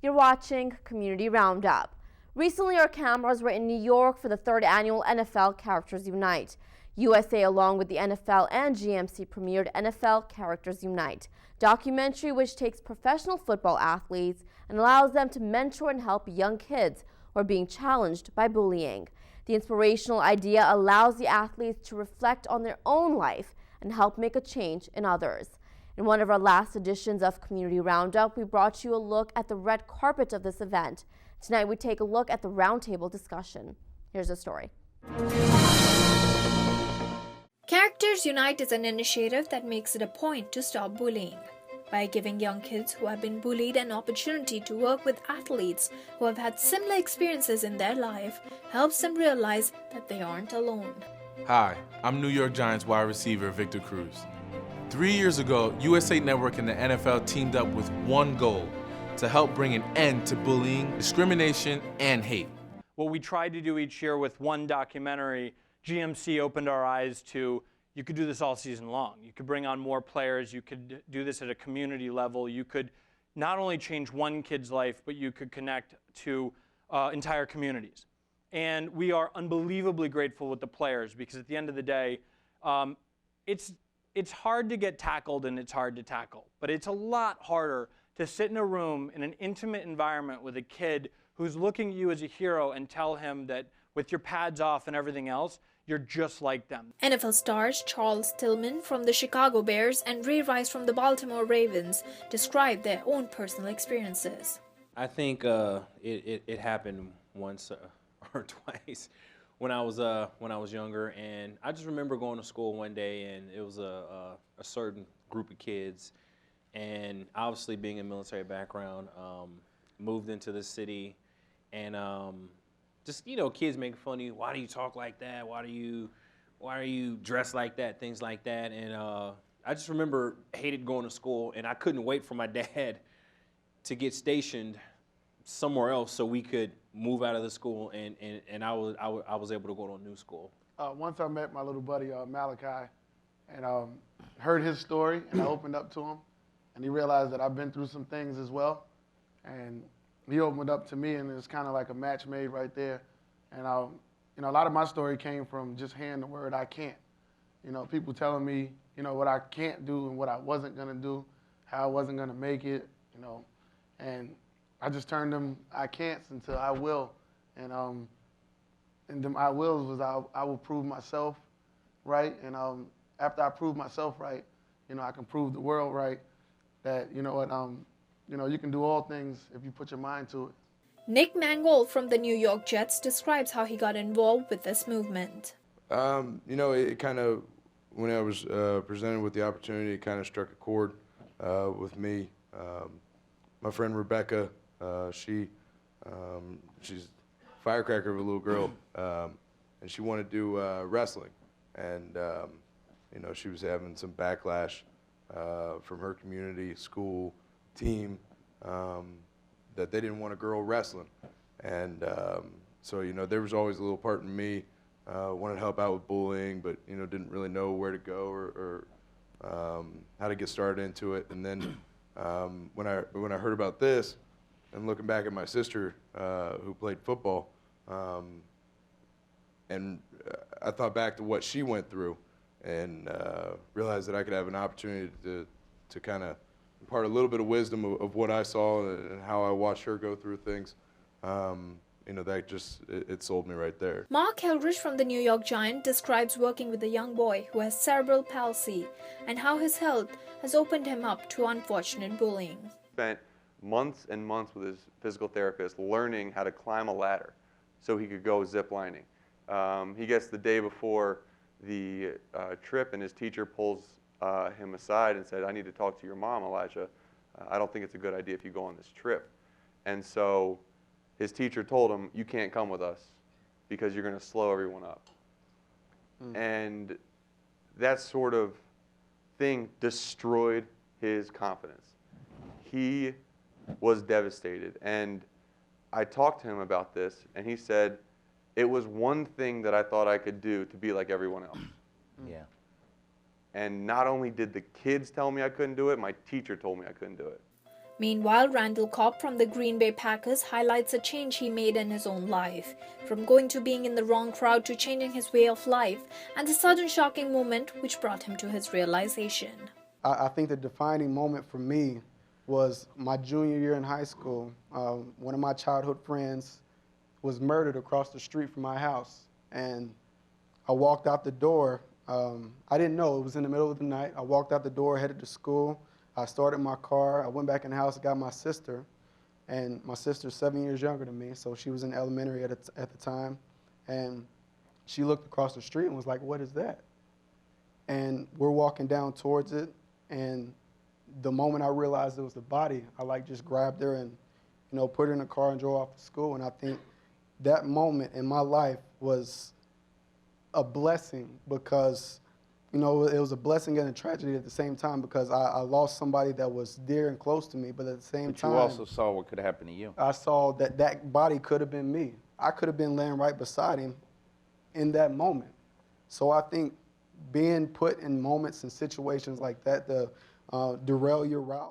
You're watching Community Roundup. Recently, our cameras were in New York for the 3rd annual NFL Characters Unite. USA, along with the NFL and GMC, premiered NFL Characters Unite, documentary which takes professional football athletes and allows them to mentor and help young kids who are being challenged by bullying. The inspirational idea allows the athletes to reflect on their own life and help make a change in others. In one of our last editions of Community Roundup, we brought you a look at the red carpet of this event. Tonight, we take a look at the roundtable discussion. Here's the story. Characters Unite is an initiative that makes it a point to stop bullying. By giving young kids who have been bullied an opportunity to work with athletes who have had similar experiences in their life, helps them realize that they aren't alone. Hi, I'm New York Giants wide receiver Victor Cruz. 3 years ago, USA Network and the NFL teamed up with one goal: to help bring an end to bullying, discrimination, and hate. What we tried to do each year with one documentary, GMC opened our eyes to, you could do this all season long. You could bring on more players, you could do this at a community level, you could not only change one kid's life, but you could connect to entire communities. And we are unbelievably grateful with the players, because at the end of the day, it's hard to get tackled and it's hard to tackle, but it's a lot harder to sit in a room in an intimate environment with a kid who's looking at you as a hero and tell him that with your pads off and everything else, you're just like them. NFL stars Charles Tillman from the Chicago Bears and Ray Rice from the Baltimore Ravens describe their own personal experiences. I think it happened once or twice when I was younger, and I just remember going to school one day, and it was a certain group of kids, and obviously being a military background, moved into the city, and just, you know, kids making fun of you. Why do you talk like that? Why are you dressed like that? Things like that. And I just remember hated going to school, and I couldn't wait for my dad to get stationed somewhere else so we could move out of the school, and I was able to go to a new school. Once I met my little buddy Malachi, and heard his story, and I opened up to him, and he realized that I've been through some things as well, and he opened up to me, and it's kind of like a match made right there. And you know, a lot of my story came from just hearing the word "I can't." You know, people telling me, you know, what I can't do and what I wasn't gonna do, how I wasn't gonna make it, you know, and I just turned them "I can'ts" into "I will," and them "I wills" was I will prove myself right, and after I prove myself right, you know, I can prove the world right that, you know what, you know, you can do all things if you put your mind to it. Nick Mangold from the New York Jets describes how he got involved with this movement. You know, it kind of, when I was presented with the opportunity, it kind of struck a chord with me. My friend Rebecca, she's a firecracker of a little girl, and she wanted to do wrestling. And, you know, she was having some backlash from her community, school, team, that they didn't want a girl wrestling. And so, you know, there was always a little part in me, wanted to help out with bullying, but, you know, didn't really know where to go or how to get started into it. And then when I heard about this, and looking back at my sister who played football, and I thought back to what she went through, and realized that I could have an opportunity to kind of impart a little bit of wisdom of what I saw and how I watched her go through things. You know, that just, it sold me right there. Mark Eldridge from the New York Giants describes working with a young boy who has cerebral palsy and how his health has opened him up to unfortunate bullying. Spent months and months with his physical therapist learning how to climb a ladder so he could go zip lining. He gets the day before the trip, and his teacher pulls him aside and said, "I need to talk to your mom, Elijah. I don't think it's a good idea if you go on this trip." And so his teacher told him, "You can't come with us because you're going to slow everyone up." And that sort of thing destroyed his confidence. He was devastated. And I talked to him about this, and he said, "It was one thing that I thought I could do to be like everyone else." Yeah. And not only did the kids tell me I couldn't do it, my teacher told me I couldn't do it. Meanwhile, Randall Cobb from the Green Bay Packers highlights a change he made in his own life, from going to being in the wrong crowd to changing his way of life, and the sudden shocking moment which brought him to his realization. I think the defining moment for me was my junior year in high school. One of my childhood friends was murdered across the street from my house, and I walked out the door. I didn't know, it was in the middle of the night. I walked out the door, headed to school. I started my car. I went back in the house, got my sister, and my sister's 7 years younger than me, so she was in elementary at the time, and she looked across the street and was like, "What is that?" And we're walking down towards it, and the moment I realized it was the body, I just grabbed her and, put her in the car and drove off to school. And I think that moment in my life was a blessing because, it was a blessing and a tragedy at the same time because I lost somebody that was dear and close to me, but at the same time, you also saw what could happen to you. I saw that body could have been me. I could have been laying right beside him in that moment. So I think being put in moments and situations like that to derail your route